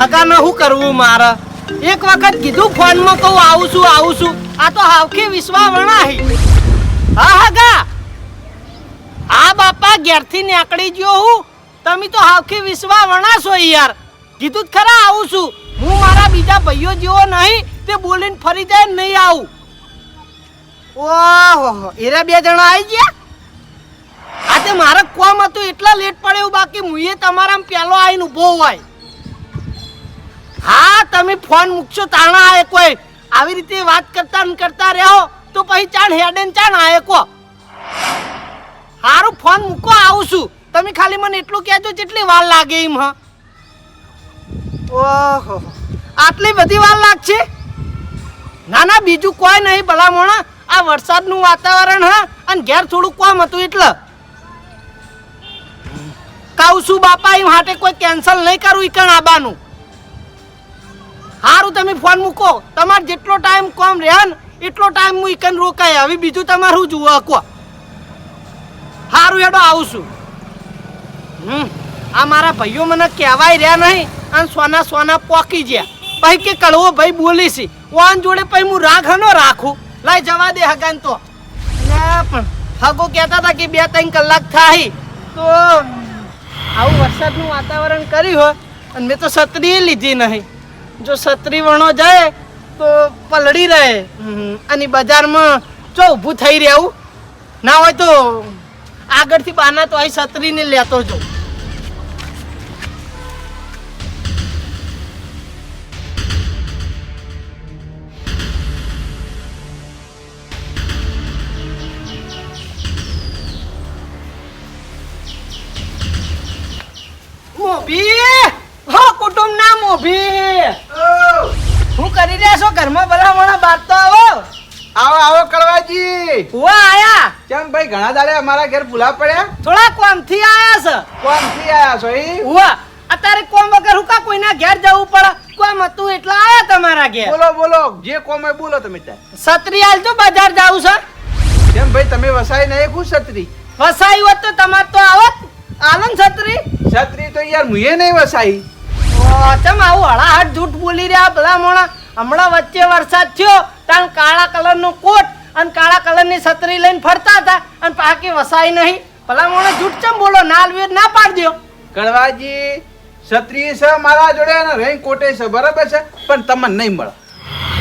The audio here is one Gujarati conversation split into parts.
હગાને શું કરવું મારે? એક વખત કીધું ફોનમાં કહું આવું છું. આ તો હાવખી વિશ્વા વણાહી. હા હગા, આ બાપા ઘેરથી નીકળી ગયો હું. તમે તો હાવખી વિશ્વા વણાશો યાર. કીધું જ ખરા આવું છું. હું મારા બીજા ભાઈઓ જેવો નહીં તે બોલીને ફરી જાય નહીં આવું. ઓહો, એરા બે જણા આવી ગયા. આ તે મારે કોમ હતું એટલા લેટ પડ્યું, બાકી મુએ તમારા પહેલો આવીને ઊભો હોય. હા, તમે ફોન મૂકશો તાણા આયે કોઈ આવી રીતે વાત કરતા રહ્યો તો પછી ચાણ હેડેન ચાણ આયે કો. હારું ફોન મૂકો, આવું છું. તમે ખાલી મને એટલું કહેજો જેટલી વાર લાગે એમ. હા, ઓહો, આટલી બધી વાર લાગશે? ના ના, બીજું કોઈ નહીં ભલામણ. આ વરસાદનું વાતાવરણ હા, અને ઘેર થોડું કોમ હતું એટલે કહું છું બાપા, એમ હાટે કોઈ કેન્સલ નહીં કરું ઈકણ આબાનું. હારું, તમે ફોન મૂકો. તમારે જેટલો ટાઈમ કોમ રહે ને એટલો ટાઈમ હું ઈકન રોકાય. હવે બીજું તમારે શું જુઓ કો? હારું હેડો, આવું છું. આ મારા ભાઈઓ મને કહેવાય રહ્યા નહીં અને સોના પોકી ગયા. પછી કે કડવો ભાઈ બોલીશ વાન જોડે પછી હું રાખ ન રાખું. લાઈ જવા દે હગાન તો. પણ હગો કહેતા હતા કે 2-3 કલાક થાય તો આવું વરસાદનું વાતાવરણ કર્યું હોય અને મેં તો છત્રી લીધી નહીં. જો છત્રી વણો જાય તો પલળી રહે અને બજારમાં જો ઊભું થઈ રહેવું ના હોય તો આગળથી બાના તો અહીં છત્રીને લેતો જો. કુટુંબના મોભી શું કરી રહ્યા છો? ઘરમાં ભલામણા બાદ તો આવો કડવાજી. હુઆ આયા? કેમ ભાઈ ઘણા દાડે અમારા ઘેર ભૂલા પડ્યા? થોડા કોમથી આયા છે. કોમથી આયા છો? હુઆ, અત્યારે કોમ વગર હું કા કોઈના ઘેર જવું પડે? કોમ હતું એટલે આયા તમારા ઘેર. બોલો જે કોમ હોય બોલો તમે. છત્રી આલજો, બજાર જાવું છે. કેમ ભાઈ તમે વસાઈ નહીં ખુશ છત્રી? વસાઈ હોત તો તમાર તો આવત. આલન છત્રી તો યાર મુએ નહીં વસાઈ. ચમ આવું હળાહટ જૂઠ બોલી રહ્યા ભલામણા? હમણાં વચ્ચે વરસાદ થયો તાણ કાળા કલરનો કોટ અને કાળા કલરની છત્રી લઈને ફરતા હતા અને પાકી વસાઈ નહીં. ભલામણા જૂઠ ચમ બોલો? નાલવેર ના પાડ દો. કડવાજી, છત્રી છે મારા જોડે અને રેન કોટે છે બરાબર છે, પણ તમને નહીં મળે.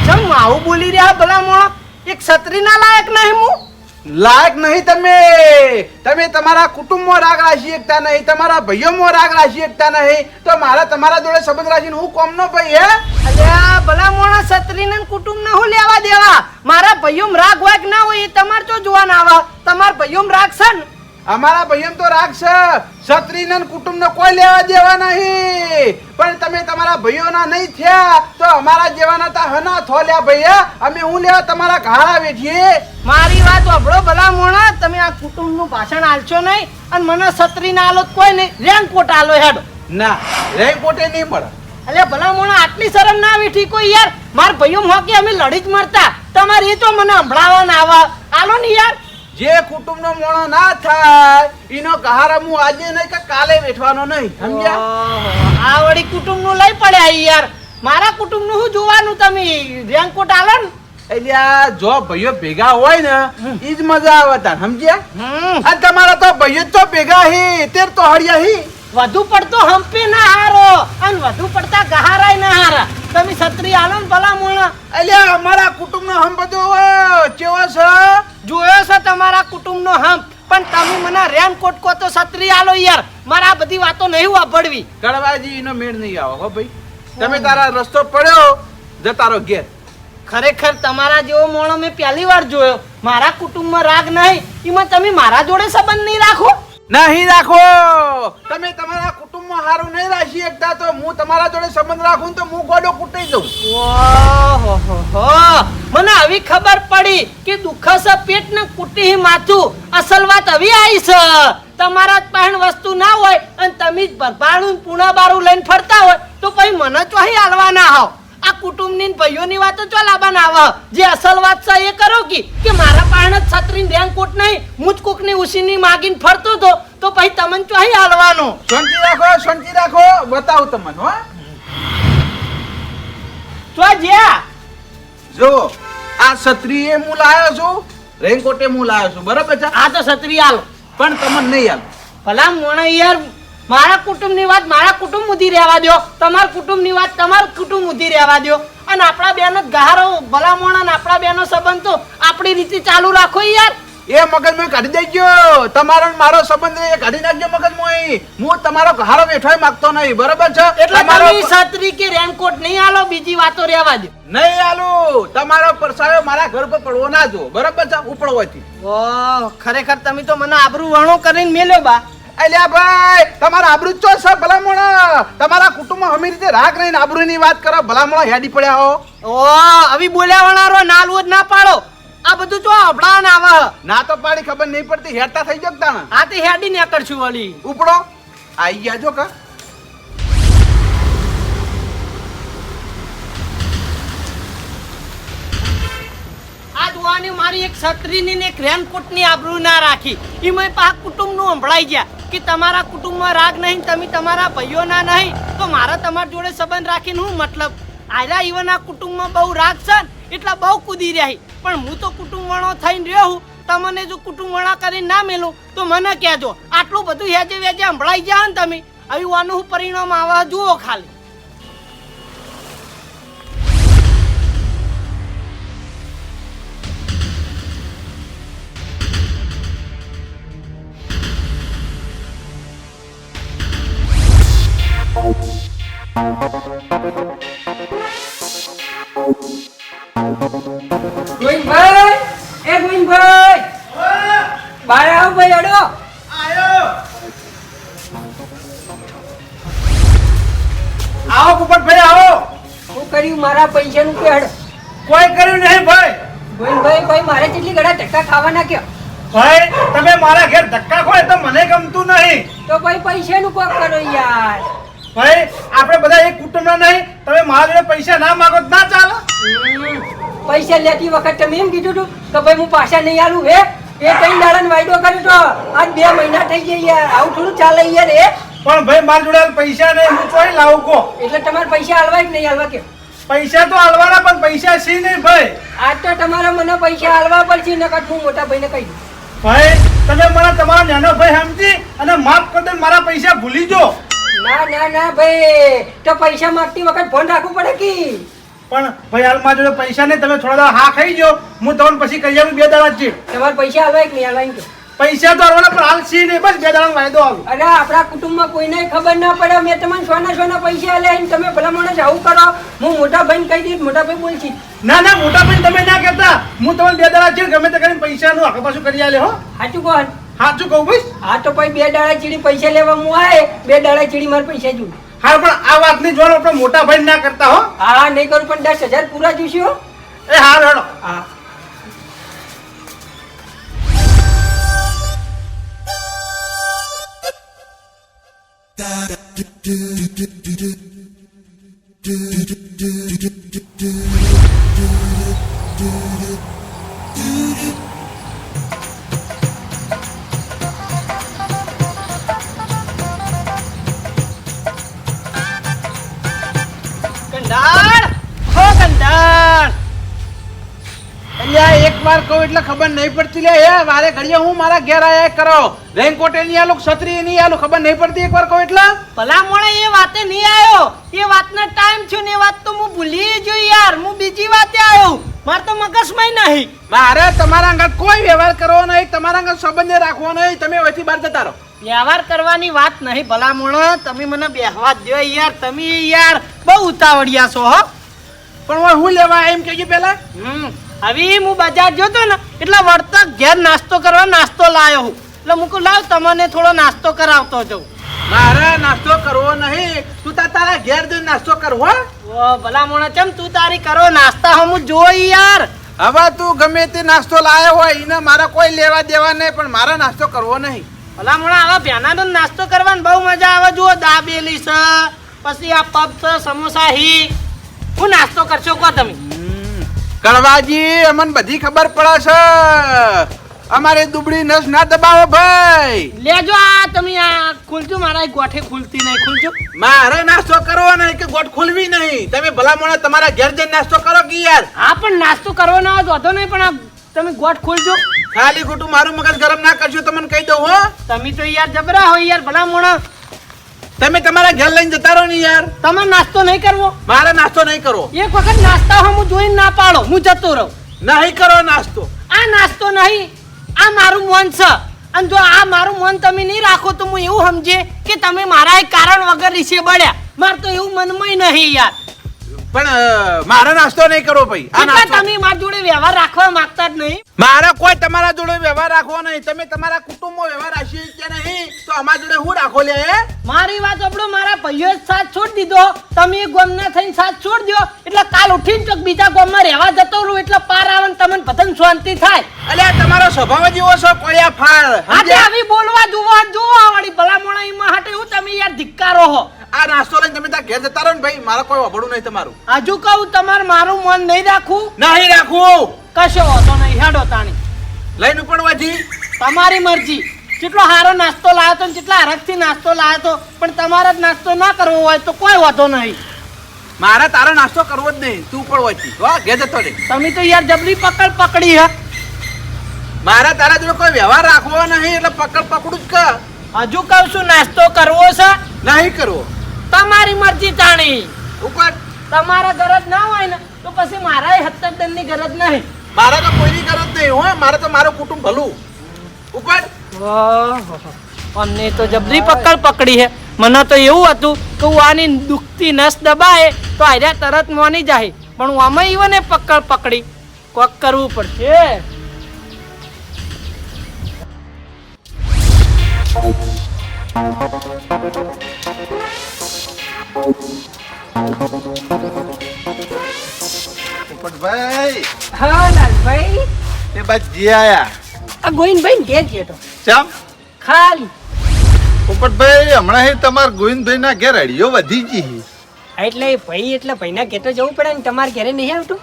ચમ આવું બોલી રહ્યા ભલામણા? એક છત્રી ના લાયક નહીં હું? લાયક નહીં તમે તમારા કુટુંબમાં રાગ રાખી શકતા નહીં, તમારા ભાઈઓમાં રાગ રાખી શકતા નહીં, તો મારા તમારા જોડે સંબંધ રાખીને હું કોમ નો ભાઈ હે? અલ્યા ભલા મોણા, છત્રીને કુટુંબ ને હું લેવા દેવા? મારા ભાઈઓમાં રાગ હોય કે ના હોય એ તમારે તો જોવાના આવા. તમારા ભાઈઓમાં રાગ છે ને? અમારા ભાઈઓમ તો રાગ છે. છત્રીને કુટુંબ ને કોઈ લેવા દેવા નહીં, પણ તમે તમારા ભાઈઓના નહીં થયા તો અમારા જેવાના તા હના થોલ્યા ભૈયા. અમે હું લેવા તમારા ઘાડા વેઠીએ? મારી વાત સાંભળો ભલા મોણા, તમે આ કુટુંબનું ભાષણ આલશો નહીં અને મને છત્રી ના આલો કોઈ નહીં, રેનકોટ આલો હેડો. ના, રેનકોટે નહીં મળે. અલ્યા ભલા મોણા, આટલી શરમ ના વેઠી કોઈ યાર? માર ભાઈઓ હોકી અમે લડી જ મરતા, તમારે એ તો મને સંભળાવવા ના આવે. આલો ને યાર. જે કુટુંબ નો મોણો ના થાય એનો કહારા હું આજે નહીં કે કાલે વેઠવાનો નહીં, સમજ્યા? આ વળી કુટુંબ નું લઈ પડ્યા યાર. મારા કુટુંબ નું શું જોવાનું? તમે રેનકોટ આલો ને. એટલે જો ભાઈઓ ભેગા હોય ને ઈ જ મજા આવે તાર, સમજ્યા? આ તમારા તો ભાઈઓ તો ભેગા હી તેર તો હળિયા હી. વધુ પડતો હંપી ના હારો અને વધુ પડતા ગહારાય ના હારા. તમે છત્રી આલો ને ભલા મોણા. એટલે અમારા કુટુંબ નો હમ બધો કેવો છે? જોયો છે તમારા કુટુંબ નો હંપ, પણ તમે મને રેનકોટ કો તો છત્રી આલો યાર. મારા બધી વાતો નહીં વાપરવી. કડવાજી એનો મેળ નહીં આવે હો ભાઈ. તમે તારા રસ્તો પડ્યો જતારો ઘેર. ખરેખર તમારા જેવો મોણો મેં પહેલી વાર જોયો. મારા કુટુંબમાં રાગ નહીં, એમાં તમે મારા જોડે સંબંધ નહીં રાખો? નહીં રાખો. તમે તમારા કુટુંબમાં હારું નહીં રાખી શકતા તો હું તમારા જોડે સંબંધ રાખું તો હું ગોડો કૂટી દઉં. મને આવી ખબર પડી કે દુઃખ છે પેટ ને કુટી માથું. અસલ વાત આવી આવી છે. તમારા પહેણ વસ્તુ ના હોય અને તમે જ ભરભાણું પૂણા બારું લઈને ફરતા હોય તો પછી મને ચોહી હાલવાના આવો. આ કુટુંબની ભાઈઓની વાતો ચો લાવવાના આવે? જે અસલ વાત છે એ કરો કે મારા પાસે છત્રી રેનકોટ નહીં, હું જ કોકની ઉસીની માગીને ફરતો હતો તો પછી તમને ચોહી હાલવાનો. શાંતિ રાખો બતાવું તમને હો. તો જ્યાં જો આ છત્રીએ હું લાયો છું, રેનકોટે હું લાયો છું, બરાબર છે. આ તો છત્રી હાલો પણ તમને નહીં હાલ. ભલા મોણા યાર, મારા કુટુંબની વાત મારા કુટુંબ સુધી રહેવા દો, તમારા કુટુંબની વાત તમારા કુટુંબ સુધી રહેવા દો, અને આપણા બેનો ગહારો ભલા મોણા ને આપણા બેનો સંબંધ તો આપણી રીતે ચાલુ રાખો યાર. એ મગજમાં કાઢી દેજો, તમારો ને મારો સંબંધ એ કાઢી નાખજો મગજમાં. હું તમારો ઘારો બેઠોય માંગતો નહીં, બરાબર છે. એટલે તમે છત્રી કે રેનકોટ નહીં આલો, બીજી વાતો રહેવા દો. નહીં આલું. તમારો પરસાયો મારા ઘર પર પડવો ના જો, બરાબર છે. ઉપડો હોયથી. ઓહ, ખરેખર તમે તો મને આબરૂ વણો કરીને મેલ્યો બા. અલ્યા ભાઈ, તમારા આબરૂ ચો છે ભલામણા. તમારા કુટુંબમાં અમી રીતે રાગ નહીં, આબરૂની વાત કરો. ભલામણા હેડી પડ્યા હો. ઓહ, આવી બોલ્યા વણારો નાલવો જ ના પાડો. આ બધું જો અભડા ના આવે. ના તો પાડી ખબર નહીં પડતી, હેડતા થઈ જક તાણા. આ તે હેડી ને કરશું વળી. ઉપડો આઈ ગયા જો કા. આ જોવાની મારી એક છત્રીની ને એક રેનકોટની આબરૂ ના રાખી. એમાં પા કુટુંબનું સંભળાઈ ગયા કે તમારા કુટુંબમાં રાગ નહીં, તમે તમારા ભાઈઓના નહીં, તો મારા તમારા જોડે સંબંધ રાખીને શું મતલબ? આયલા ઈવન આ કુટુંબમાં બહુ રાગ છે ને એટલા બહુ કૂદી રહી, પણ હું તો કુટુંબ વણો થઈને રહ્યો હું. તમને જો કુટુંબ વણા કરીને ના મેલું તો મને કહેજો. આટલું બધું હેજે વેજે સંભળાઈ ગયા ને તમે, આવી વાનું પરિણામ આવે જુઓ ખાલી. ગોવિંદભાઈ, એ ગોવિંદભાઈ, બહાર આવો ભાઈ, અડો. આવો પોપટભાઈ આવો. શું કર્યું મારા પૈસાનું કે હડ? કોઈ કર્યું નહીં ભાઈ. ગોવિંદભાઈ, ભાઈ મારે કેટલી ઘડા ધક્કા ખાવાના કે? ભાઈ તમે મારા ઘેર ધક્કા ખોય તો મને ગમતું નહીં. તો ભાઈ પૈસાનું કોક કરો યાર. ભાઈ આપણે બધા એક કુટુંબના નહીં, તમે મારા જોડે પૈસા ના માંગો તો ના ચાલે. પૈસા લેતી વખત તમે એમ કીધું તું કે ભાઈ હું પાછા નહીં આલું હે? એ કઈ દાડાનો વાયદો કર્યો તો આજ 2 મહિના થઈ ગયા યાર. આવું થોડું ચાલે યાર એ. પણ ભાઈ મારા જોડે હાલ પૈસા નહીં, હું ચોઈ લાવું કો. એટલે તમારે પૈસા આલવા કે નહીં આલવા કે? પૈસા તો આલવાના, પણ પૈસા સી નહીં ભાઈ. આજ તો તમારે મને પૈસા આલવા પડશે, નકર હું મોટા ભાઈને કહી દઉં. ભાઈ તમે મને તમારો નાનો ભાઈ સમજી અને માફ કરી દો, મારા પૈસા ભૂલી જો. ના ના ના ભાઈ, તો પૈસા માંગતી વખત ફોન રાખવું પડે કે? પણ ભાઈ હાલ મારા જોડે પૈસા નહીં, તમે થોડા દાડા હા ખાઈ જો, હું તમને પછી કહી આવું 2 દાડા જ છે. તમારે પૈસા આલવા કે નહીં આલવા? પૈસા તો આલવાના, પણ હાલ સી નહીં, બસ 2 દાડાનો વાયદો આલું. અરે આપણા કુટુંબમાં કોઈને ખબર ના પડે. મેં તમને સોના પૈસા આલ્યા ને તમે ભલા માણસ આવું કરો. હું મોટા ભાઈને કહી દઈશ, મોટા ભાઈ બોલશી. ના ના મોટા ભાઈ તમે ના કહેતા, હું તમને 2 દાડા છે ગમે તે કરીને પૈસાનું આખા પાછું કરી આલે હો. સાચું કોણ? સાચું કહું ભાઈ. હા તો પછી 2 દાડા ચીડી પૈસા લેવા હું આય, 2 દાડા ચીડી મારે પૈસા જોઉં. હા પણ આ વાતની જોર આપણે મોટા ભાઈ ના કરતા હો. હા નહીં કરું, પણ 10,000 પૂરા જોઈશું હો. એ હા હેડો. હા કંડાળ, હો કંડાળ. અલ્યા એકવાર કહું એટલે ખબર નહીં પડતી લે. હે વારે ઘડીએ હું મારા ઘેર આયા કરો. રેનકોટ ની આલું, છત્રી ની આલું, ખબર નહીં પડતી એકવાર કહું એટલે. ભલા મોણે એ વાતે નહીં આવ્યો. એ વાતનો ટાઈમ છે ને એ વાત તો હું ભૂલી ગયો યાર. હું બીજી વાતે આવ્યો. માર તો મગજમાં નહીં. મારે તમારા અંગત કોઈ વ્યવહાર કરવો નહીં, તમારા અંગત સંબંધ રાખવો નહીં. તમે અહીંથી બહાર જતા રહો. વ્યવહાર કરવાની વાત નહીં ભલા મોણો. તમે મને બેહવા દો યાર. તમે યાર બહુ ઉતાવળિયા છો હો. પણ હું લેવા એમ કહેજો પેલા. હવે હું બજાર જોતો ને એટલે વળતા ઘેર નાસ્તો કરવા નાસ્તો લાયો હું. એટલે મૂકું લાવ તમને થોડો નાસ્તો કરાવતો જાઉં. મારે નાસ્તો કરવો નહીં, તું તારા ઘેર જઈને નાસ્તો કરવો. ઓ ભલા મોણા, ચમ તું તારી કરો નાસ્તા હમું જોઈ યાર. હવે તું ગમે તે નાસ્તો લાયો હોય એને મારા કોઈ લેવા દેવા નહીં, પણ મારા નાસ્તો કરવો નહીં. ભલા મોણા, આવા ભેનાનો નાસ્તો કરવાની બહુ મજા આવે. જુઓ દાબેલી છે, પછી આ પપ છે, સમોસા હી. હું નાસ્તો કરશો કહો તમે. કડવાજી અમને બધી ખબર પડે છે. અમારે દુબળી નસ ના દબાવો ભાઈ. લેજો આ તમે આ ખુલજો, મારા ગોઠે ખુલતી નહીં, ખુલજો. મારે નાસ્તો કરવો નહીં કે ગોઠ ખોલવી નહીં. તમે ભલામણ તમારા ઘેર જઈને નાસ્તો કરો કે યાર. હા પણ નાસ્તો કરવાનો હોય તો વાંધો નહીં, પણ આ તમે ગોઠ ખોલજો. ખાલી ખોટું મારું મગજ ગરમ ના કરજો, તમને કહી દઉં હો. તમે તો યાર જબરા હોય યાર, ભલા તમે તમારા ઘેર લઈને જતા રહો ને યાર. તમારે નાસ્તો નહીં કરવો. મારે નાસ્તો નહીં કરવો. એક વખત નાસ્તા હું જોઈને ના પાડો, હું જતો રહું. નહીં કરો નાસ્તો. આ નાસ્તો નહીં, આ મારું મન છે. અને જો આ મારું મન તમે નહીં રાખો તો હું એવું સમજે કે તમે મારા એક કારણ વગર રીસે બળ્યા. મારે તો એવું મનમાં નહીં યાર. પણ મારે નાસ્તો નહીં કરવો ભાઈ. આ એટલે નાસ્તો તમે મારા જોડે વ્યવહાર રાખવા માંગતા જ નહીં. મારે કોઈ તમારા જોડે વ્યવહાર રાખવો નહીં. તમે તમારા કુટુંબમાં વ્યવહાર રાખી કે નહીં તો અમારા જોડે હું રાખો લે. મારી વાત સાંભળો, મારા ભાઈઓ સાથ છોડી દીધો, તમે ગોમના થઈને સાથ છોડી દો એટલે કાલ ઉઠીને ચોક બીજા ગોમમાં રહેવા જતો રહું એટલે પાર આવે ને તમને બધાને શાંતિ થાય. અલ્યા તમારો સ્વભાવ જ એવો છે કોળિયા ફાળ. આજે આવી બોલવા જુઓ વાળી ભલામણ એમાં હાટે હું તમે યાર ધિક્કારો હો. આ નાસ્તો લઈને તમે ત્યાં ઘેર જતા રહો ને ભાઈ, મારે કોઈ વભડું નહીં તમારું. હજુ કહું તમારે મારું મન નહીં રાખવું. નહીં રાખવું. કશો વાંધો નહીં, હેડો તાણી લઈને ઉપડવાથી તમારી મરજી. કેટલો સારો નાસ્તો લાવ્યો તો ને કેટલા હરખથી નાસ્તો લાવ્યો તો, પણ તમારે જ નાસ્તો ના કરવો હોય તો કોઈ વાંધો નહીં. મારે તારો નાસ્તો કરવો જ નહીં. તું ઉપડવાથી વાહ ઘેર જતો રે. તમે તો યાર જબરી પકડી હે. મારે તારા જોડે કોઈ વ્યવહાર રાખવો નહીં એટલે પકડું જ કર. હજુ કહું છું નાસ્તો કરવો છે. નહીં કરવો. તમારી મરજી તાણી. ઉપર તમારા ગરજ ના હોય ને તો પછી મારા હત્તર ની ગરજ નહીં. મારે તો કોઈની ગરજ નહીં હો. મારે તો મારું કુટુંબ ભલું. ઉપર અમને તો જબરી પકડી હે. મને તો એવું હતું કે હું આની દુખતી નસ દબાય તો આર્યા તરત મોની જાય, પણ હું આમાં ઈવને પકડી કોક કરવું પડશે. પોપટભાઈ હા લાલભાઈ, એ બાદ જી આયા. આ ગોવિંદભાઈ ઘેર ગયો તો ચમ ખાલી. પોપટભાઈ હમણાં તમારા ગોવિંદભાઈ ના ઘેર અડીઓ વધી ગઈ. એટલે ભાઈના ઘેર તો જવું પડે ને, તમારા ઘેરે નહીં આવતું.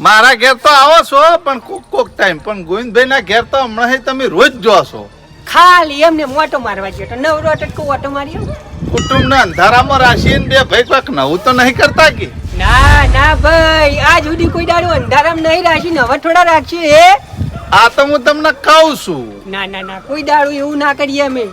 મારા ઘેર તો આવો છો પણ કોક ટાઈમ, પણ ગોવિંદભાઈ ના ઘેર તો હમણાં તમે રોજ જો છો. ખાલી એમને મોટો મારવા ગયો તો નવરો અટકો ઓટો માર્યો. કુટુંબ ને અંધારામાં રાખીને બે ભાઈ કોઈક નવું તો નહીં કરતા કે? ના ભાઈ, આજ સુધી કોઈ દાડો અંધારામ નહીં રાખી, હવે થોડા રાખશે હે. આ તો હું તમને કહું છું. ના કોઈ દાડો એવું ના કરીએ અમે.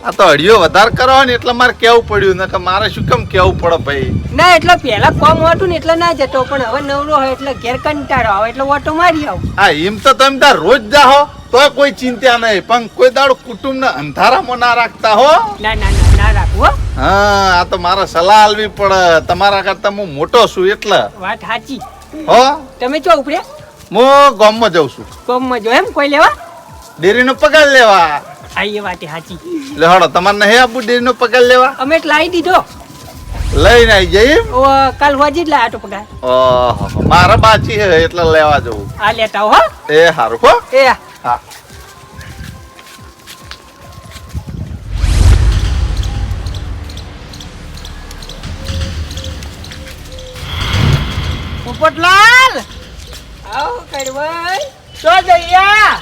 આ તો અડીઓ વધારે કરવાની એટલે મારે કેવું પડ્યું ને કે મારે શું કેમ કેવું પડે ભાઈ. ના એટલે પેલા કોમ હતું ને એટલે ના જતો, પણ હવે નવરો હોય એટલે ઘેર કંટાળો આવે એટલે ઓટો મારી આવ. હા એમ તો તમે તાર રોજ જાહો તો કોઈ ચિંતા નહીં, પણ કોઈ દાડો કુટુંબ ને અંધારામાં ના રાખતા હો. ના રાખવો. હા આ તો મારે સલાહ આલવી પડે. તમારા કરતા હું મોટો છું એટલે. વાત સાચી. હો તમે ચો ઉપડ્યા? હું ગામમાં જાઉં છું. કોમમાં જો એમ કોઈ લેવા? ડેરીનો પગાર લેવા. આ એ વાત સાચી. લે હડો તમારે નહીં આપવું ડેરીનો પગાર લેવા? અમે લાવી દીધો. લઈને આવી જઈએ. કાલ હોજી જ લાયા તો પગાર. ઓહો મારા બાચી હે એટલે લેવા જવું. આ લેતા હો. એ હારું હો. એ હા પોપટલાલ આવો કડવાઈ. તો જઈયા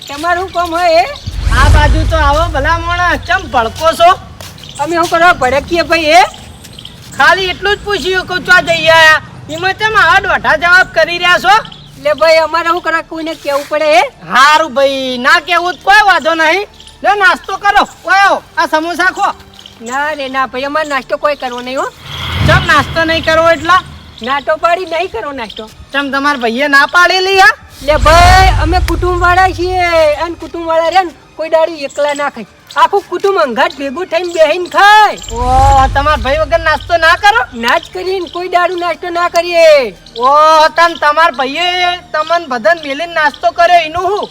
તમારું કોમ હોય? આ બાજુ તો આવો ભલામણ. ચમ ભડકો છો? અમે શું કરવા ભડકીએ ભાઈ? ખાલી એટલું જ પૂછ્યું કે ચો જઈયા. એમાં તમે આવા દોઢા જવાબ કરી રહ્યા છો. એટલે ભાઈ અમારે શું કરવા કોઈને કેવું પડે? હારું ભાઈ, ના કેવું તો કોઈ વાંધો નહીં. લે નાસ્તો કરો. ઓયો આ સમોસા ખો. ના રે ના ભાઈ, અમારે નાસ્તો કોઈ કરવો નહીં હો. ચમ નાસ્તો નહીં કરવો એટલા? નાટો પાડી નહીં કરો નાસ્તો. ચમ તમારા ભાઈએ ના પાડેલી હા? લે ભાઈ અમે કુટુંબ વાળા છીએ, અને કુટુંબ વાળા રે ને કોઈ દાડી એકલા ના ખાય, આખું કુટુંબ અંગાત ભેગું થઈને બેહીને ખાય. ઓ તમારા ભાઈ વગર નાસ્તો ના કરો? ના જ કરીને કોઈ દાડું નાસ્તો ના કરીએ. ઓ તમારા ભાઈએ તમને બધાને મેલીને નાસ્તો કર્યો એનું હું?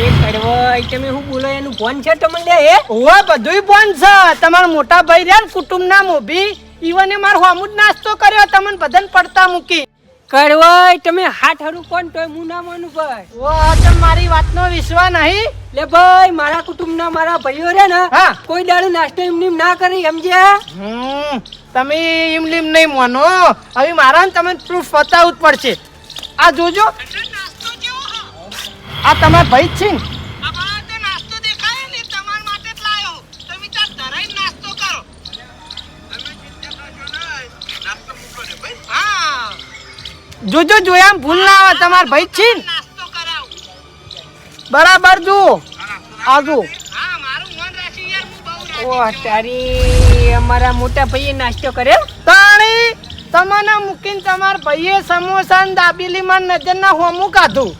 એ કડવાઈ તમે શું બોલો, એનું ફોન છે તમને લે? એ ઓય બધુંય બોન છે. તમારા મોટા ભાઈ રહ્યા ને કુટુંબના મોભી, ઈવને માર હોમું જ નાસ્તો કર્યો, તમને બધાને પડતા મૂકી. કડવાઈ તમે હાથ હરું કોણ તોય હું ના માનું ભાઈ. ઓ તમે મારી વાતનો વિશ્વાસ નહીં? લે ભાઈ મારા કુટુંબના મારા ભાઈઓ રે ને હા કોઈ દાડો નાસ્તો એમને એમ ના કરી સમજ્યા? તમે એમ નહીં માનો. હવે મારા ને તમે પ્રૂફ બતાવવું જ પડશે. આ જોજો આ તમારા ભાઈ જ છે ને? જોજો જોયા ભૂલ ના આવે, તમારા ભાઈ જ છે ને? બરાબર જુઓ આજુ. ઓ તારી અમારા મોટા ભાઈએ નાસ્તો કર્યો. તાણી તમને મૂકીને તમારા ભાઈએ સમોસા ને દાબેલી માં નજર ના હોમું કાઢું.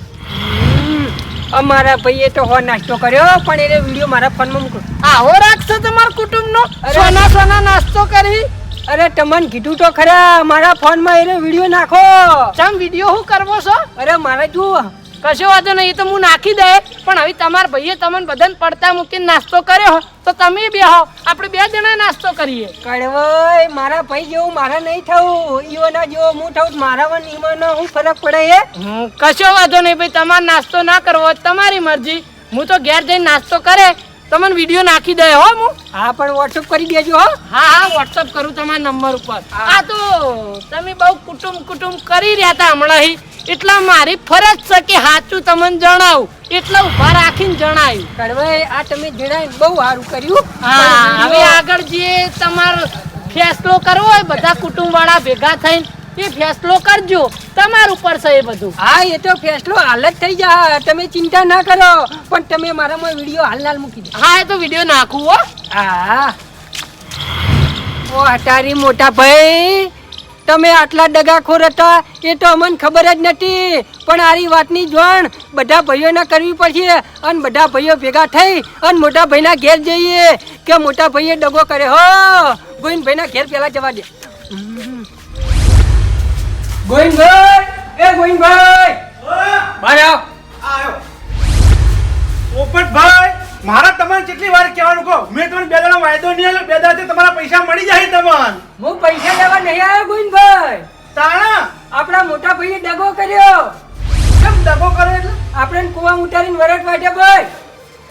અમારા ભાઈએ તો હો નાસ્તો કર્યો, પણ એને વિડીયો મારા ફોનમાં મૂકો. આવો રાખશો તમારા કુટુંબનો? અરે. સોના સોના નાસ્તો કરી. અરે તમને કીધું તો ખરા, મારા ફોનમાં એને વિડીયો નાખો. ચમ વિડીયો હું કરવો છો? અરે મારે જુઓ. કશો વાંધો નહીં, એ તો હું નાખી દે. પણ હવે તમારા ભાઈએ તમને બધાને પડતા મૂકીને નાસ્તો કર્યો તો તમે બેહો, આપણે બે જણા નાસ્તો કરીએ. કડવાઈ મારા ભાઈ જેવું મારે નહીં થવું, ઈવોના જેવો હું થવું. મારામાં ને ઈવોનો શું ફરક પડે હે? કશો વાંધો નહીં ભાઈ, તમારે નાસ્તો ના કરવો હોય તો તમારી મરજી. હું તો ઘેર જઈને નાસ્તો કરે તમને વિડીયો નાખી દે હો હું. હા પણ વોટ્સઅપ કરી દેજો હો. હા વોટ્સઅપ કરું તમારા નંબર ઉપર. આ તો તમે બહુ કુટુંબ કરી રહ્યા હતા હમણાં, એટલા મારી ફરજ છે કે સાચું તમને જણાવું, એટલે ઉભા રાખીને જણાવ્યું. કડવાઈ આ તમે જણાવીને બહુ સારું કર્યું. હા હવે આગળ જે તમારો ફેસલો કરવો હોય બધા કુટુંબ વાળા ભેગા થઈને એ ફેસલો કરજો, તમારા ઉપર છે એ બધું. હા એ તો ફેસલો હાલ જ થઈ જાય, તમે ચિંતા ના કરો. પણ તમે મારામાં વિડીયો હાલ મૂકી દો. હા એ તો વિડીયો નાખું હો. હા ઓ તારી મોટા ભાઈ, તમે આટલા ડગાખોર હતા એ તો અમને ખબર જ નથી. પણ આરી વાતની જાણ બધા ભાઈઓને કરવી પડશે, અને બધા ભાઈઓ ભેગા થઈ અને મોટા ભાઈના ઘેર જઈએ કે મોટા ભાઈએ દગો કરે હો. ગોવિંદભાઈના ઘેર પેલા જવા દે. ગોવિંદભાઈ, એ ગોવિંદભાઈ બહાર આવ. પોપટભાઈ, મારા તમને કેટલી વાર કહેવાનું કહો, મેં તમને 2 દાડા વાયદો નહીં આલ્યો, 2 દાડાથી તમારા પૈસા મળી જાય તમને. હું પૈસા લેવા નહીં આવ્યો ગોવિંદભાઈ. તાણા આપણા મોટા ભાઈએ દગો કર્યો. કેમ દગો કરે એટલે? આપણે કુવા ઉતારીને વરટ વાટ્યા ભાઈ.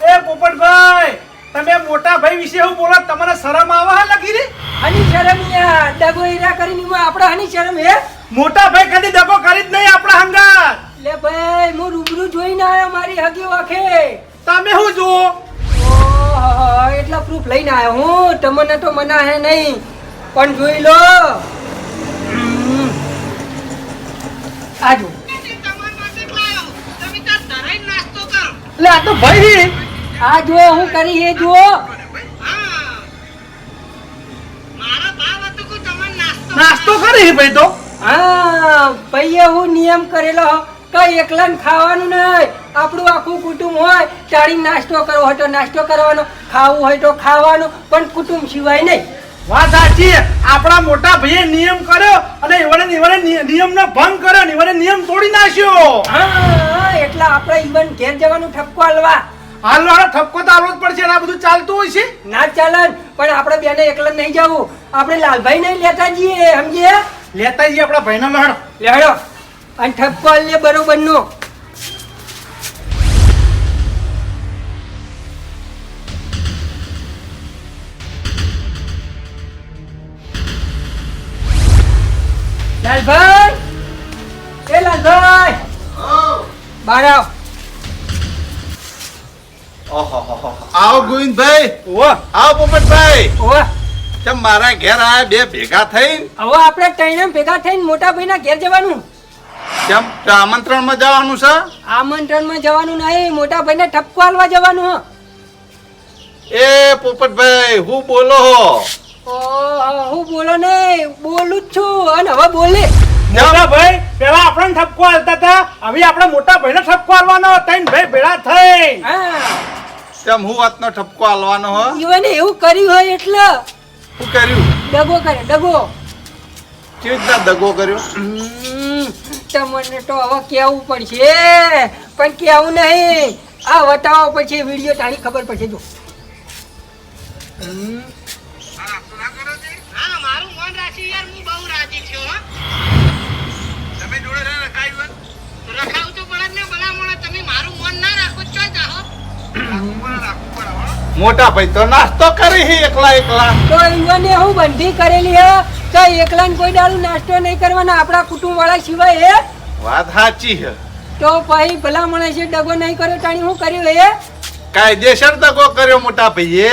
એ પોપટભાઈ, તમે મોટા ભાઈ વિશે હું બોલો, તમારે શરમ આવે હે લગી રે? હની શરમ યાર, દગો હીરા કરીને એમાં આપણે હની શરમ હે? મોટા ભાઈ કદી દગો કરી જ નહીં આપણા હંગાત. લે ભાઈ હું રૂબરૂ જોઈને આવ્યો મારી હગી વાખે. તમે શું જુઓ? ઓહો એટલા પ્રૂફ લઈને આવ્યો હું. તમને તો મના હે નહીં, પણ જોઈ લો. આજો લે આ તો ભાઈ આ જો હું કરી એ જુઓ. નાસ્તો કરી ભાઈ તો. હા ભાઈએ હું નિયમ કરેલો કઈ એકલાને ખાવાનું નહીં, આપણું આખું કુટુંબ હોય તાળી નાસ્તો કરવો હોય તો નાસ્તો કરવાનો, ખાવું હોય તો ખાવાનું, પણ કુટુંબ સિવાય નહીં. વાત સાચી, આપણા મોટા ભાઈએ નિયમ કર્યો અને એવડે નિયમનો ભંગ કર્યો ને એવડે નિયમ તોડી નાખ્યો. હા એટલે આપણે ઈવન ઘેર જવાનું ઠપકો હાલવા. હાલો હાલો ઠપકો તો આવવો જ પડશે ને આ બધું ચાલતું હોય છે. ના ચાલે, પણ આપણે બેને એકલા નહીં જવું, આપણે લાલભાઈ નહીં લેતા જઈએ, સમજે? લેતા જઈએ આપણા ભાઈના લહણ. લેડો અને ઠપકો હાલ લે બરોબર નો. લાલભાઈ, એ લાલભાઈ બહાર આવ. આવો ગોવિંદભાઈ, ઓહ આવો પોપટભાઈ. ઓહ કેમ મારા ઘેર આયા બે ભેગા થઈ? હવે આપણે ત્રણે ભેગા થઈને મોટા ભાઈના ઘેર જવાનું. કેમ આમંત્રણમાં જવાનું છે? આમંત્રણમાં જવાનું નહીં, મોટા ભાઈને ઠપકો હાલવા જવાનું. હો એ પોપટભાઈ હું બોલો હો? હું બોલો નહીં, બોલું જ છું. અને હવે બોલે. મોટા ભાઈ પેલા આપણને ઠપકો હાલતા હતા, હવે આપણે મોટા ભાઈને ઠપકો હાલવાનો. ત્રણ ભાઈ ભેળા થઈ. હા કેમ હું વાતનો ઠપકો આલવાનો હો? ઈવને એવું કર્યું હોય એટલે શું કર્યું? દગો કરે દગો. કેવી રીતના દગો કર્યો? તમને તો હવે કેવું પડશે, પણ કેવું નહીં. આ બતાવો પછી વિડીયો તારી ખબર પડશે. જો મોટા ભાઈ તો નાસ્તો કરી હી એકલા એકલા. તો ઈવને હું બંધી કરેલી હે તો એકલાને કોઈ દાડું નાસ્તો નહીં કરવાનો આપણા કુટુંબ વાળા સિવાય. હે વાત સાચી છે. તો પછી ભલા માણસે ડગો નહીં કર્યો તાણી હું કર્યું એ કાયદેસર દગો કર્યો મોટા ભાઈએ.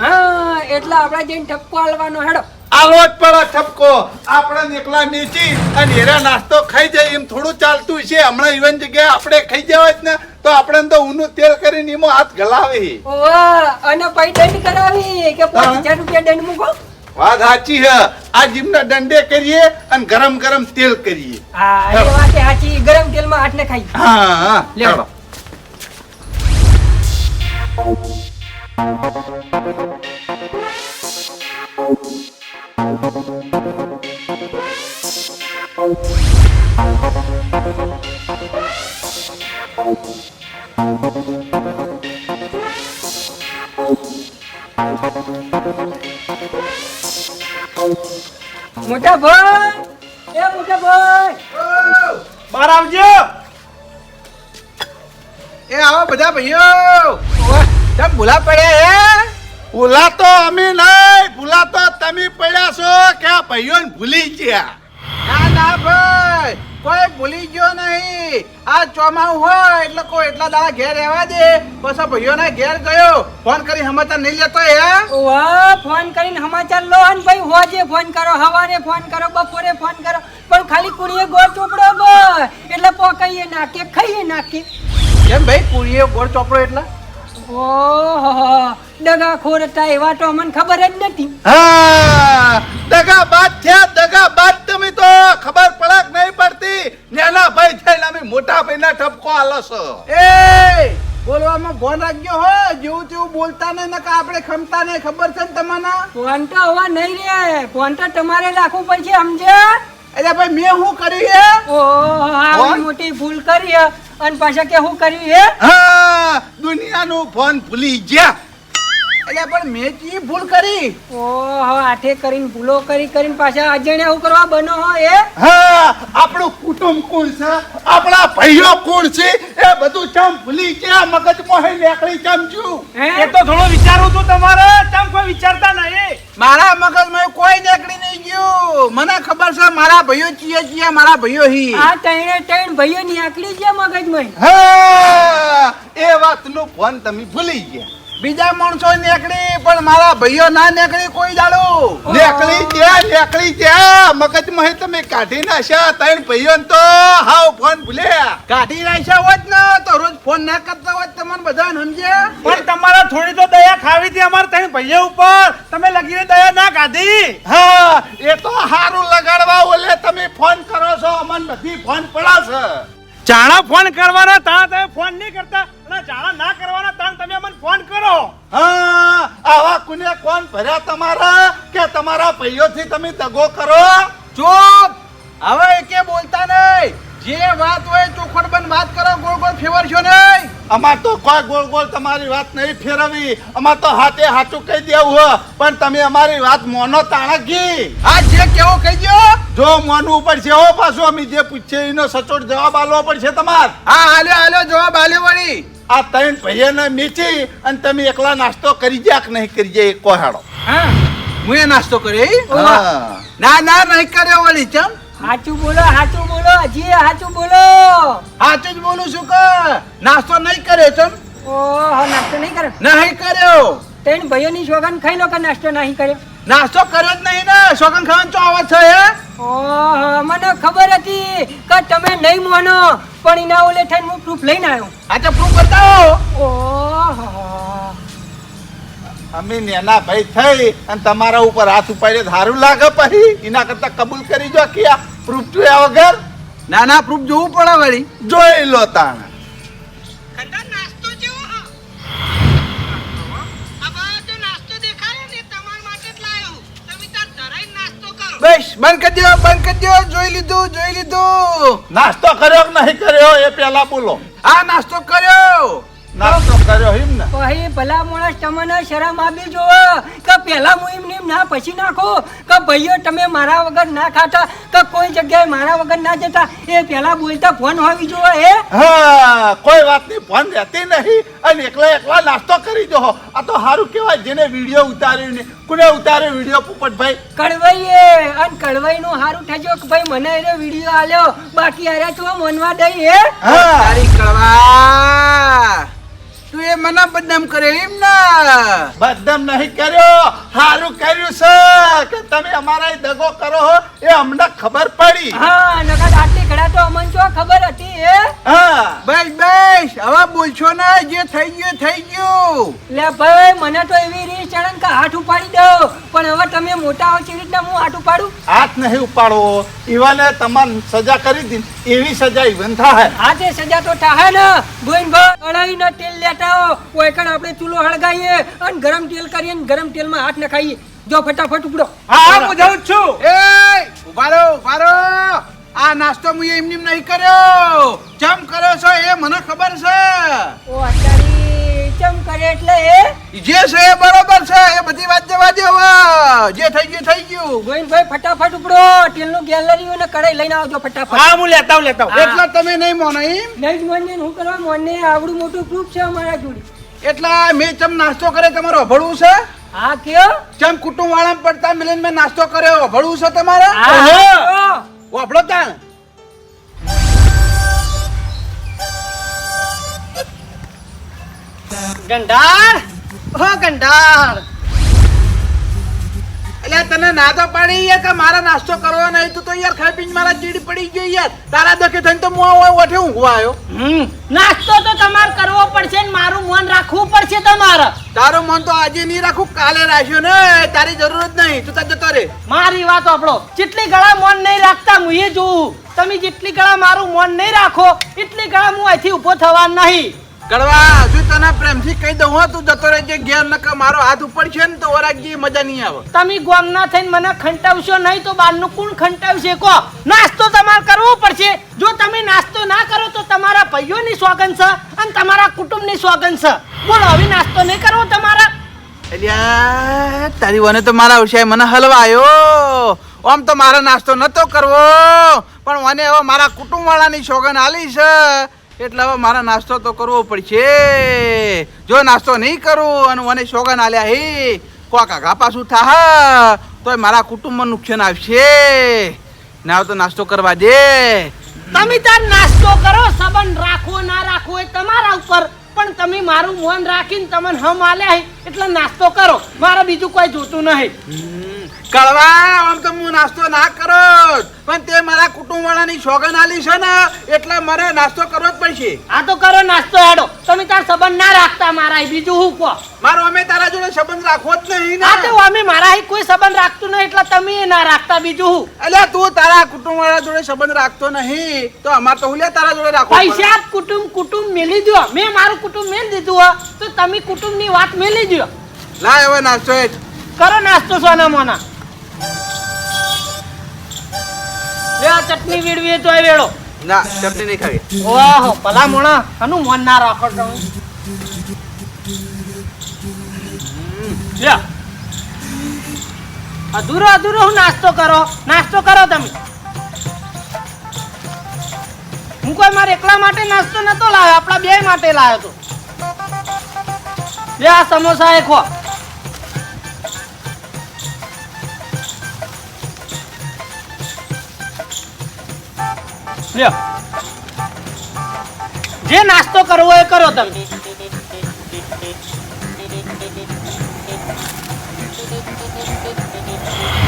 હા એટલે આપણે જઈને ઠપકો આલવાનો હેડો આલો જ પડે ઠપકો. આપણે એકલા નીચી અને હેરા નાસ્તો ખાઈ જાય એમ થોડું ચાલતું છે. હમણાં ઇવન જગ્યાએ આપણે ખાઈ જવાય જ ને તો આપણે તો ઊનું તેલ કરીને એમાં હાથ ગલાવી. ઓવા અને પછી દંડ કરાવી કે 5000 રૂપિયા દંડ મૂકો વાત સાચી હે. આ જીમના દંડે કરીએ અને ગરમ ગરમ તેલ કરીએ. હા એ વાત સાચી ગરમ તેલમાં હાથ ને ખાઈ હા હા લેવો. મોટા ભાઈ એ મોટા ભાઈ બહાર આવજો. એ આવો બધા ભાઈઓ. તમે ભૂલા પડ્યા હે? ભૂલા તો અમે નહીં, ભૂલા તો તમે પડ્યા છો કે આ ભાઈઓને ભૂલી ગયા. ના ના ભાઈ કોઈ ભૂલી ગયો નહીં. આ ચોમાસું હોય એટલે કોઈ એટલા દાડા ઘેર રહેવા દે. પછી ભાઈઓના ઘેર ગયો ફોન કરી સમાચાર નહીં લેતો હે. ઓવા ફોન કરીને સમાચાર લો અને ભાઈ હોજે ફોન કરો હવારે ફોન કરો બપોરે ફોન કરો પણ ખાલી કુડીએ ગોળ ચોપડો ગો એટલે પોકાઈએ નાખે ખાઈએ નાખે કેમ ભાઈ પૂરીએ ગોળ ચોપડો એટલે? ઓહો ડગા ખોર હતા એવા તો અમને ખબર જ નથી હા દગા બાદ થયા, દગા બાદ તમે તો ખબર પડક નહીં પડતી. નાના ભાઈ થઈને અમે મોટા ભાઈના ઠપકો આલો છો. એ બોલવામાં ફોન રાખજો હો. જેવું તેવું બોલતા નહીં નકા આપણે ખમતા નહીં. ખબર છે ને તમને? ફોન તો હવા નહીં રે ફોન તો તમારે રાખવું પડશે સમજે એટલે ભાઈ મેં શું કર્યું હે? ઓહો આવી મોટી ભૂલ કરી અને પાછા કે શું કર્યું હે હા દુનિયાનું ફોન ભૂલી ગયા. એટલે પણ મેં કી ભૂલ કરી? ઓહો આઠે કરીને ભૂલો કરી કરીને પાછા અજાણ્યા હું કરવા બનો હો એ હા આપણું કુટુંબ કોણ છે, આપણા ભાઈઓ કોણ છે એ બધું ચમ ભૂલી ગયા. મગજમાં હે નીકળી ચમચ્યું. હે તો થોડો વિચારું તું તમારે ચમ કોઈ વિચારતા નહીં. મારા મગજમાં કોઈ નીકળી નહીં ગયું. મને ખબર છે મારા ભાઈઓ ચીયા મારા ભાઈઓ હી. આ ત્રણે ત્રણ ભાઈઓ ની આકડી છે મગજમાં હા એ વાતનું ફોન તમે ભૂલી ગયા. બીજા માણસો નીકળી પણ મારા ભાઈઓ ના નીકળી કોઈ દાડો. નીકળી ગયા મગજમાં હે તમે કાઢી નાખ્યા. ત્રણ ભાઈઓ તો હાવ ફોન ભૂલ્યા. કાઢી નાખ્યા હોત ને તો રોજ ફોન ના કરતા હોત તમને બધા સમજ્યા. પણ તમારા થોડી તો દયા ખાવી હતી અમારા ત્રણ ભાઈઓ ઉપર. તમે લગીને દયા ના કાઢી. હા એ તો હારું લગાડવા ઓલે તમે ફોન કરો છો. અમન બધી ફોન પડાશે. જાણા ફોન કરવાનો તાણ તમે ફોન નહીં કરતા અને જાણા ના કરવાનો તાણ તમે અમને ફોન કરો. હા આવા કોને કોણ ભર્યા તમારા કે તમારા ભાઈઓથી તમે દગો કરો? ચૂપ. હવે એકે બોલતા નહીં. જે વાત હોય ચોખવટ બંધ વાત કરો. ગોળ ગોળ ફેવરશો નહીં. અમાર તો કોઈ ગોળ ગોળ તમારી વાત નહીં ફેરવી. અમાર તો હાથે હાચું કહી દેવું હો પણ તમે અમારી વાત મોનો તાણકી. આ જે કેવો કહી દો. જો મોનવું પડશે હો પાછું. અમે જે પૂછીએ એનો સચોટ જવાબ આલવો પડશે તમાર. હા હાલ્યો જવાબ હાલ્યો વળી. આ ત્રણ ભાઈઓને મીચી અને તમે એકલા નાસ્તો કરી ગયા કે નહીં કરી જાય એ કોહાડો. હા હું એ નાસ્તો કરી? હા ના ના નહીં કર્યો વળી. ચમ સાચું બોલો હજી સાચું બોલો સાચું જ બોલું છું કે નાસ્તો નહીં કર્યો. ચમ ઓહો નાસ્તો નહીં કરે નહીં કર્યો. ત્રણ ભાઈઓની સોગન ખાઈ લો કે નાસ્તો નહીં કર્યો નાસ્તો કર્યો જ નહીં ને. સોગન ખાવાનું ચો આવાજ છે હે? ઓહો મને ખબર હતી કે તમે નહીં માનો પણ એના ઓલે થઈને હું પ્રૂફ લઈને આવ્યો આ તો પ્રૂફ બતાવો. ઓહો અમે નેના ભાઈ થઈ અને તમારા ઉપર હાથ ઉપાડ્યો સારું લાગે. પછી એના કરતા કબૂલ કરી જો કે આ પ્રૂફ જોયા વગર. ના ના પ્રૂફ જોવું પડે વળી. જોઈ લો તાણ. નાસ્તો જેવો નાસ્તો દેખાયો ને તમારા માટે જ લાવ્યો તમે તાર ધરાઈ નાસ્તો કરો બસ બંધ કરી દો. જોઈ લીધું. નાસ્તો કર્યો કે નહીં કર્યો એ પેલા બોલો. આ નાસ્તો કર્યો. નાસ્તો કર્યો એમ ને? પછી ભલા માણસ તમને શરમ આવી જોવો કે પેલા હું એમ નેમ ના પછી નાખો કે ભાઈઓ તમે મારા વગર ના ખાતા કે કોઈ જગ્યાએ મારા વગર ના જતા એ પેલા બોલતા ફોન હોવી જોવો હે હા કોઈ વાતની ફોન રહેતી નહીં અને એકલા નાસ્તો કરી દો. આ તો સારું કહેવાય જેને વિડીયો ઉતાર્યું ને કોને ઉતારે વિડીયો પોપટભાઈ? કડવાઈએ અને કડવાઈ નું સારું થજો કે ભાઈ મને એને વિડીયો આલ્યો, બાકી અરે તો મનવા દઈ હે. હા તારી કળવા તું એ મને બદનામ કરે એમ ને? બદનામ નહીં કર્યો, સારું કર્યું છે કે તમે અમારા દગો કરો હો એ અમને ખબર પડી. હા નકર આટલી ઘડા તો અમન જો ખબર હતી હે. હા બસ બસ હવે બોલશો ને, જે થઈ ગયું થઈ ગયું. લે ભાઈ મને તો એવી રીત ચડન કે હાથ ઉપાડી દો, પણ હવે તમે મોટા હો કેવી રીતના હું હાથ ઉપાડું? હાથ નહીં ઉપાડો, ઈવાને તમારે સજા કરી દીધી એવી સજા ઈવન થાય. આ તે સજા તો થાય ને. ગોઈનભાઈ કઢાઈ ને તેલ લેતા આવો, કોઈ કણ આપણે ચૂલો હળગાઈએ અને ગરમ તેલ કરીએ ને ગરમ તેલમાં હાથ નખાઈએ. જો ફટાફટ ઉપડો. હા હું જાઉં જ છું. એ ઉભા રહો ઉભા રહો. આ નાસ્તો હું એમની નહીં કર્યો, ચમ કર્યો છો એ મને ખબર છે. ઓ અત્યારે ચમ કરે એટલે જે છે એ બરોબર છે, એ બધી વાત જવા દે હવે. જે થઈ ગયું થઈ ગયું. ગોઈનભાઈ ફટાફટ ઉપડો, તેલનું ગેલરી ને કઢાઈ લઈને આવજો ફટાફટ. હા હું લેતા આવું. એટલે તમે નહીં મોનો એમ? નહીં જ મોને હું કરવા મોને આવડું મોટું પ્રૂફ છે અમારા જોડે. એટલે મેં ચમ નાસ્તો કરે તમારે અભળવું છે? હા કયો? ચમ કુટુંબ વાળા પડતા મિલન મેં નાસ્તો કર્યો અભળવું છે તમારે? હા અભળો તાણ. ગંડાર, હો ગંડાર, એટલે તને ના તો પાડી યાર કે મારા નાસ્તો કરવો નહીં, તું તો યાર ખાઈ પીને મારા ચીડી પડી ગઈ યાર. તારા દકે થઈને તો હું ઓઠે ઊંઘવા આવ્યો. નાસ્તો તો તમારે કરવો પડશે ને મારું મન રાખવું પડશે તમારે. તારું મન તો આજે નહીં રાખું, કાલે રાખ્યો ને. તારી જરૂર જ નહીં, તું તાર જતો રે. મારી વાત સાંભળો, જેટલી ગળા મન નહીં રાખતા હું એ જોઉં. તમે જેટલી ગળા મારું મન નહીં રાખો એટલી ગળા હું અહીંથી ઊભો થવા નહીં. કડવા જો તને પ્રેમથી કહી દઉં હો, તું જતો રહેજે ઘેર, નકર મારો હાથ ઉપર છે ને તો વરાગજી મજા નહીં આવે. તમે ગોમના થઈને મને ખંટાવશો નહીં તો બહારનું કોણ ખંટાવશે કહો? નાસ્તો તમારે કરવો પડશે. જો તમે નાસ્તો ના કરો તો તમારા ભાઈઓની સોગંદ છે અને તમારા કુટુંબની સોગંદ છે. બોલો હવે નાસ્તો નહીં કરવો તમારા? અલ્યા તારી વને તો મારા ઉષાએ મને હલવાયો. આમ તો મારો નાસ્તો નતો કરવો, પણ મને હવે મારા કુટુંબ વાળાની સોગંદ આલી છે એટલે હવે મારા નાસ્તો તો કરવો પડશે. જો નાસ્તો નહીં કરું અને મને સોગંદ આલ્યા હે કોક આગા પાછું થાહ તો મારા કુટુંબમાં નુકસાન આવશે. ના તો નાસ્તો કરવા દે. તમે તાર નાસ્તો કરો, સંબંધ રાખવો ના રાખવો એ તમારા ઉપર, પણ તમે મારું મન રાખીને તમને હમ આલ્યા એટલે નાસ્તો કરો. મારે બીજું કોઈ જોતું નહીં. કળવા આમ તો હું નાસ્તો ના કરો, પણ તે મારા કુટુંબ વાળાની સોગંદ આલી છે ને એટલે મારે નાસ્તો કરવો જ પડશે. આ તો કરો નાસ્તો હેડો. તમે તાર સંબંધ ના રાખતા મારા બીજું હું કહો? મારો અમે તારા જોડે સંબંધ રાખવો જ નહીં આ તો ને. અમે મારા કોઈ સંબંધ રાખતું નહીં એટલે તમે એ ના રાખતા બીજું હું? અલ્યા તું તારા કુટુંબ વાળા જોડે સંબંધ રાખતો નહીં તો અમાર તો હુલ્યા તારા જોડે રાખવો પડે. પૈસા કુટુંબ મેલી દો. મેં મારું કુટુંબ મેલ દીધું હોય તો તમે કુટુંબની વાત મેલી દો. લાય હવે નાસ્તો એ કરો નાસ્તો સોના મોના. લે આ ચટણી વીડવી તો વેળો. ના ચટણી નહીં ખાવી. ઓહો ભલા મોણા આનું મન ના રાખો તમે. લે અધૂરો અધૂરો હું નાસ્તો કરો તમે. હું કોઈ મારે એકલા માટે નાસ્તો નતો લાવ્યો, આપણા બે માટે લાવ્યો તો. લે આ સમોસા એ ખો. લ્યો જે નાસ્તો કરવો એ કરો તમે.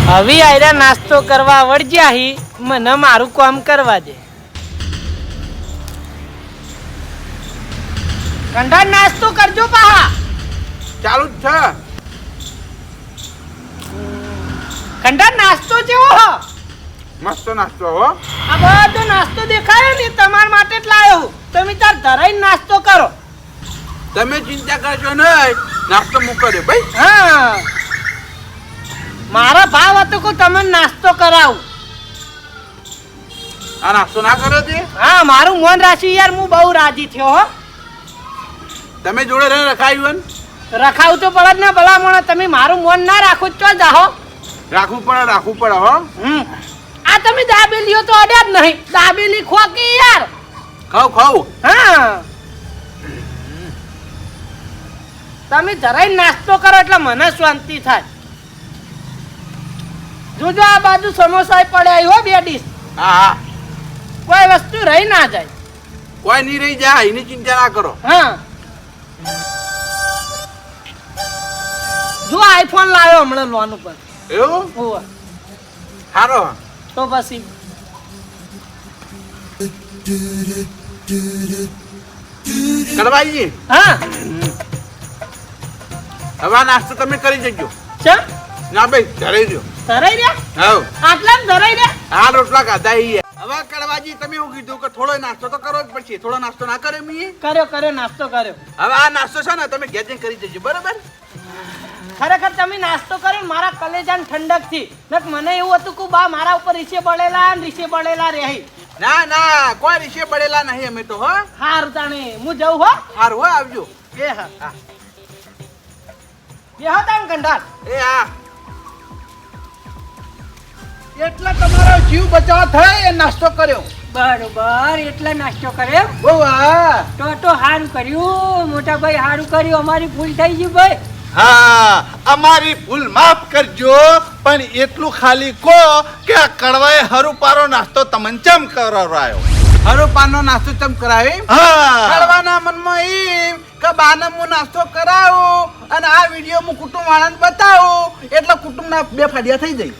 હવે આયરા નાસ્તો કરવા વળજ્યા હી, મને મારું કામ કરવા દે. કંઠા નાસ્તો કરજો પાહા. ચાલુ જ છે. કંઠા નાસ્તો જેવો હો. મસ્ત નાસ્તો હો. આ બધો નાસ્તો દેખાયો ને તમારા માટે જ લાવ્યો હું. તમે તાર ધરાઈને નાસ્તો કરો. તમે ચિંતા કરશો નહીં, નાસ્તો મૂકો દે ભાઈ. હા મારા ભાવ હતો કે તમે નાસ્તો કરાવું. આ નાસ્તો ના કરો તે હા મારું મન રાખ્યું યાર, હું બહુ રાજી થયો હો. તમે જોડે રહી રખાયું રખાવું તો પડે જ ને ભલા મોણા. તમે મારું મન ના રાખો ચો જાહો. રાખવું પડે હો. આ તમે દાબેલીઓ તો અડ્યા જ નહીં. દાબેલી ખોકી યાર. ખાવ હા તમે જરાય નાસ્તો કરો એટલે મને શાંતિ થાય. જોજો આ બાજુ સમોસા પડ્યા હો 2 ડીશ. હા કોઈ વસ્તુ રહી ના જાય. કોઈ નહીં રહી જાય એની ચિંતા ના કરો. હા જો આઈફોન લાવ્યો હમણાં લોન ઉપર. એવું હોવે. સારો. તો પછી કડવાજી હા હવે આ નાસ્તો તમે કરી જજો. ચમ ના ભાઈ ઘરે જો. ધરાઈ રહ્યા હાવ આટલા જ ધરાઈ રહ્યા. આ રોટલા ખાધા ઈ હવે કડવાજી તમે એવું કીધું કે થોડો નાસ્તો તો કરવો જ પડશે. થોડો નાસ્તો ના કરે મી. કર્યો નાસ્તો કર્યો. હવે આ નાસ્તો છે ને તમે ઘેર જઈને કરી જજો બરાબર. ખરેખર તમે નાસ્તો કરીને મારા કલેજાને ઠંડક થી. મને એવું હતું કે બા મારા ઉપર રીસે બળેલા ને રીસે બળેલા રહી. ના ના કોઈ વિશે પડેલા નહીં અમે તો. હો હાર તાણે હું જઉં હો. હારું હો આવજો. એ હા બેહો તાણ કંડાર. એ હા એટલે તમારો જીવ બચાવ થાય એ નાસ્તો કર્યો. બરોબર એટલે નાસ્તો કર્યો. બહુ હા તો સારું કર્યું મોટા ભાઈ, સારું કર્યું. અમારી ભૂલ થઈ ગઈ ભાઈ. હા અમારી ભૂલ માફ કરજો, પણ એટલું ખાલી કહો કે આ કડવાએ હરુપારો નાસ્તો તમને ચમ કરાવરાયો. હરો પાનનો નાસ્તો ચમ કરાવે. હા કડવાના મનમાં એમ કે બાને હું નાસ્તો કરાવું અને આ વિડીયો હું કુટુંબ વાળાને બતાવું એટલે કુટુંબના 2 ફાડિયા થઈ જાય.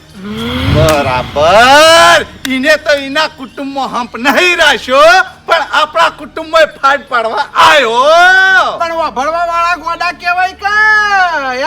બરાબર. ઈને તો એના કુટુંબમાં હંપ નહીં રાખ્યો, પણ આપણા કુટુંબમાં ફાટ પાડવા આવ્યો. પણ વાભળવા વાળા ગોડા કહેવાય કે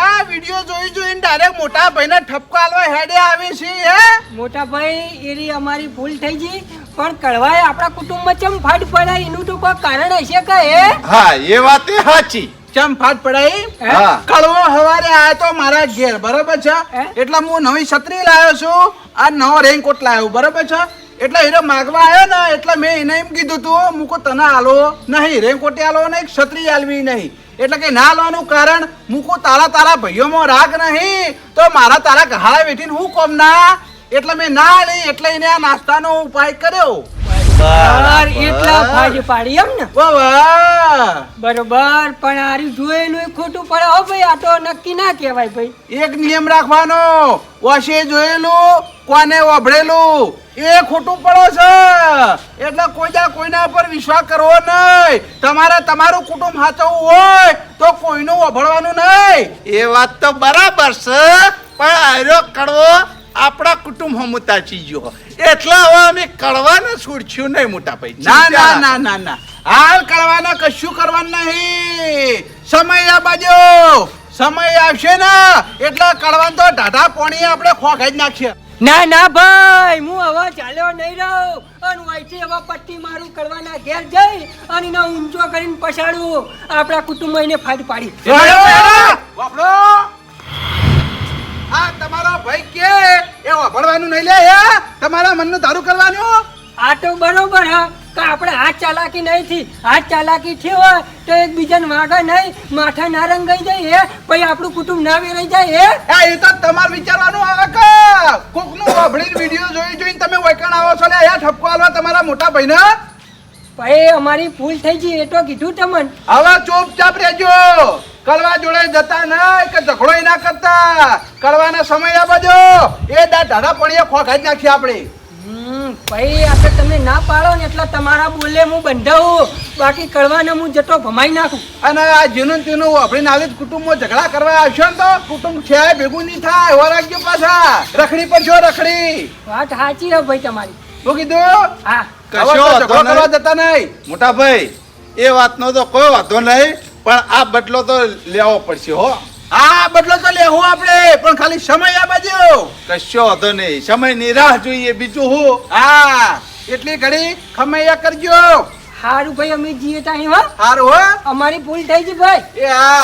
આ વિડીયો જોઈને ડાયરેક્ટ મોટા ભાઈને ઠપકો આલવા હેડે આવે છે. હે મોટા ભાઈ એરી અમારી ભૂલ થઈ ગઈ, પણ કડવાએ આપણા કુટુંબમાં ચમ ફાટ પડાય એનું તો કોઈ કારણ હશે કે હે? હા એ વાત એ સાચી. ચમ ફાટ પડાઈ. હા કડવો હવારે આયો તો મારા ઘેર બરોબર છે. એટલે હું નવી છત્રી લાવ્યો છું, આ નવો રેનકોટ લાવ્યો બરોબર છે. એટલે હીરો માગવા આવ્યો ને એટલે મેં એને એમ કીધું તું મુકો તને આલો નહીં, રેનકોટે આલો નહીં, છત્રી આલવી નહીં. એટલે કે ના આલવાનું કારણ મુકો તારા ભાઈઓમાં રાગ નહીં તો મારા તારા ગહાળા બેઠીને હું કોમ ના. એટલે મેં ના આલી એટલે એને આ નાસ્તાનો ઉપાય કર્યો. એટલા ફાજ પાડી એમ ને. વાહ બરોબર. પણ આરી જોયેલું ખોટું પડે હો ભાઈ. આ તો નક્કી ના કહેવાય ભાઈ. એક નિયમ રાખવાનો, વશે જોયેલું કોને વાભળેલું એ ખોટું પડો છે. એટલે કોઈના પર વિશ્વાસ કરવો નહીં. તમારે તમારું કુટુંબ સાચવવું હોય તો કોઈનું વાભળવાનું નહીં. એ વાત તો બરાબર છે, પણ આર્યો કડવો આપણા કુટુંબ હમુતા ચીજો એટલે હવે અમે કડવાને છોડશું નહીં મોટા ભાઈ. ના ના ના ના ના હાલ કરવાના કશું કરવાનું નહીં. સમય આ બાજુ સમય આવશે ને એટલે કડવાનું તો ઢાઢા પોણી આપણે ખોખાઈ જ નાખીએ. ના ના ભાઈ, હું હવે ચાલ્યો નહીં રહું. અને વહીથી હવે પટ્ટી મારું કરવાના ઘેર જઈ અને એનો ઊંચો કરીને પછાડું. આપણા કુટુંબમાં એને ફાટ પાડી. વાપરો આ તમારો ભાઈ કે એ વાપરવાનું નહીં લે. તમારા મનનું ધારું કરવાનું. આ તો બરોબર હા કે આપણે હાથ ચાલાકી નહીં થી. હાથ ચાલાકી થી હોય તો એકબીજાને વાગે નહીં, માથા ના રંગાઈ જાય પછી આપણું કુટુંબ ના વેરાઈ જાય. એ તો તમારે વિચારવાનું આવે કે કોકનું વાભળીને વિડીયો જોઈને તમે વૈકણ આવો છો લે ઠપકો આલવા તમારા મોટા ભાઈને. ભાઈ અમારી ભૂલ થઈ ગઈ એ તો કીધું તમને. હવે ચૂપચાપ રહેજો. કડવા જોડે જતા નહીં કે ઝઘડો ના કરતા. કડવાના સમય આ બાજુ એ ઢાઢા પડીએ ખોખાઈ જ નાખીએ આપણે. ભાઈ આપણે તમે ના પાડો ને એટલે તમારા બોલે હું બંધાવું, બાકી કડવાને હું જતો ભમાઈ નાખું. અને આ જેનું તેનું વાપરીને આવી કુટુંબમાં ઝઘડા કરવા આવશો ને તો કુટુંબ છે ભેગું નહીં થાય. એવા રાખજો પાછા. રખડી પર છો રખડી. વાત સાચી હે ભાઈ તમારી. શું કીધું? હા કશો હવે તો ઝઘડો વાંધો કરવા નહીં. જતા નહીં. મોટા ભાઈ એ વાતનો તો કોઈ વાંધો નહીં, પણ આ બદલો તો લેવો પડશે હો. હા બદલો તો લેવું આપણે, પણ ખાલી સમય આ બાજુ. કશો વાંધો નહીં, સમયની રાહ જોઈએ બીજું હું. હા એટલી ઘડી ખમૈયા કરજો. સારું ભાઈ અમે જઈએ ત્યાં હો. સારું હો. અમારી ભૂલ થઈ ગઈ ભાઈ. એ હા